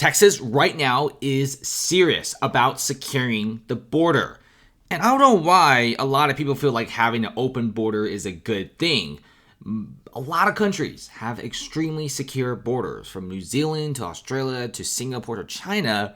Texas right now is serious about securing the border. And I don't know why a lot of people feel like having an open border is a good thing. A lot of countries have extremely secure borders, from New Zealand to Australia to Singapore to China.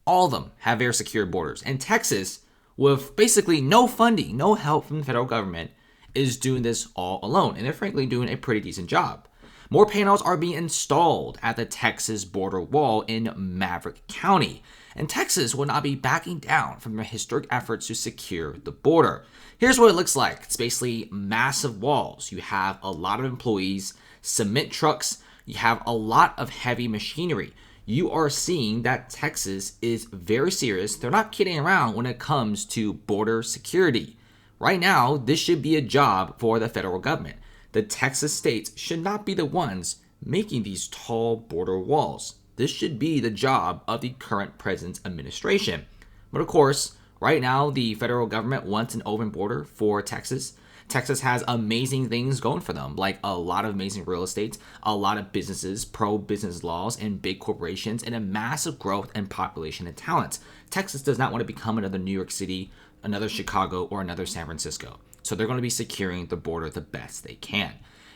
All of them have very secure borders. And Texas, with basically no funding, no help from the federal government, is doing this all alone. And they're frankly doing a pretty decent job. More panels are being installed at the Texas border wall in Maverick County, and Texas will not be backing down from their historic efforts to secure the border. Here's what it looks like. It's basically massive walls. You have a lot of employees, cement trucks, you have a lot of heavy machinery. You are seeing that Texas is very serious. They're not kidding around when it comes to border security. Right now, this should be a job for the federal government. The Texas states should not be the ones making these tall border walls. This should be the job of the current president's administration. But of course, right now, the federal government wants an open border for Texas. Texas has amazing things going for them, like a lot of amazing real estate, a lot of businesses, pro-business laws, and big corporations, and a massive growth and population and talent. Texas does not want to become another New York City, another Chicago, or another San Francisco. So they're going to be securing the border the best they can.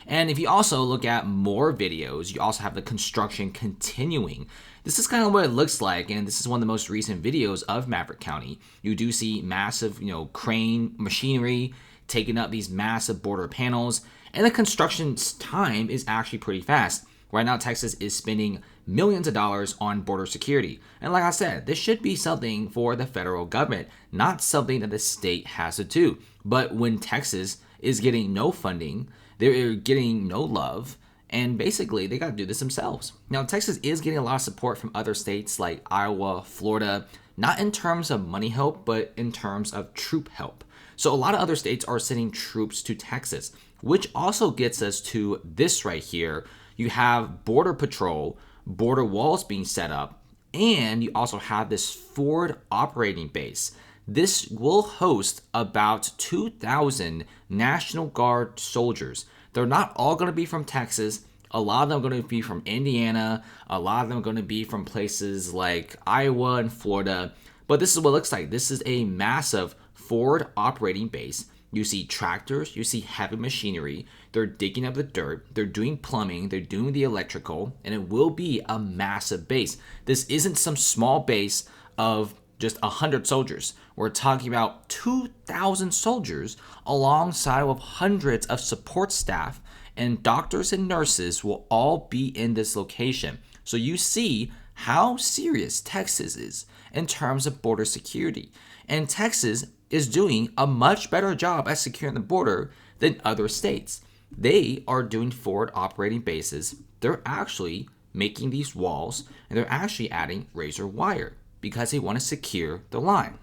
And if you also look at more videos, you also have the construction continuing. This is kind of what it looks like, and this is one of the most recent videos of Maverick County. You do see massive, crane machinery taking up these massive border panels, and the construction time is actually pretty fast. Right now, Texas is spending millions of dollars on border security. And like I said, this should be something for the federal government, not something that the state has to do. But when Texas is getting no funding, they're getting no love, and basically they got to do this themselves. Now, Texas is getting a lot of support from other states like Iowa, Florida, not in terms of money help, but in terms of troop help. So a lot of other states are sending troops to Texas, which also gets us to this right here. You have Border Patrol, border walls being set up, and you also have this forward operating base. This will host about 2,000 National Guard soldiers. They're not all going to be from Texas. A lot of them are going to be from Indiana. A lot of them are going to be from places like Iowa and Florida. But this is what it looks like. This is a massive forward operating base. You see tractors, you see heavy machinery. They're digging up the dirt, they're doing plumbing, they're doing the electrical, and it will be a massive base. This isn't some small base of just 100 soldiers. We're talking about 2,000 soldiers alongside with hundreds of support staff, and doctors and nurses will all be in this location. So you see how serious Texas is in terms of border security. And Texas is doing a much better job at securing the border than other states. They are doing forward operating bases. They're actually making these walls, and they're actually adding razor wire because they want to secure the line.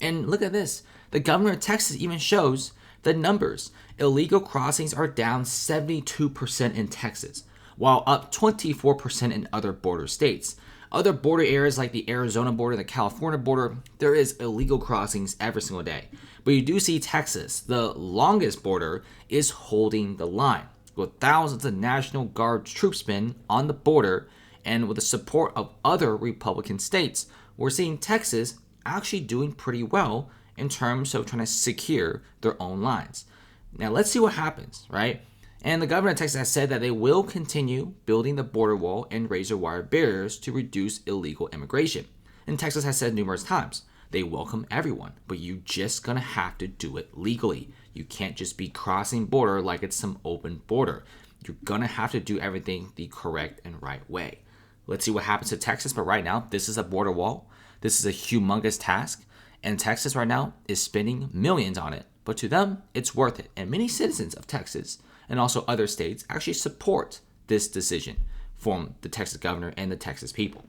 And look at this. The governor of Texas even shows the numbers. Illegal crossings are down 72% in Texas, while up 24% in other border states. Other border areas like the Arizona border, the California border, there is illegal crossings every single day. But you do see Texas, the longest border, is holding the line, with thousands of National Guard troops on the border, and with the support of other Republican states. We're seeing Texas actually doing pretty well in terms of trying to secure their own lines. Now let's see what happens, right? And the governor of Texas has said that they will continue building the border wall and razor wire barriers to reduce illegal immigration. And Texas has said numerous times, they welcome everyone, but you just gonna have to do it legally. You can't just be crossing border like it's some open border. You're gonna have to do everything the correct and right way. Let's see what happens to Texas, but right now, this is a border wall. This is a humongous task, and Texas right now is spending millions on it, but to them, it's worth it. And many citizens of Texas and also other states actually support this decision from the Texas governor and the Texas people.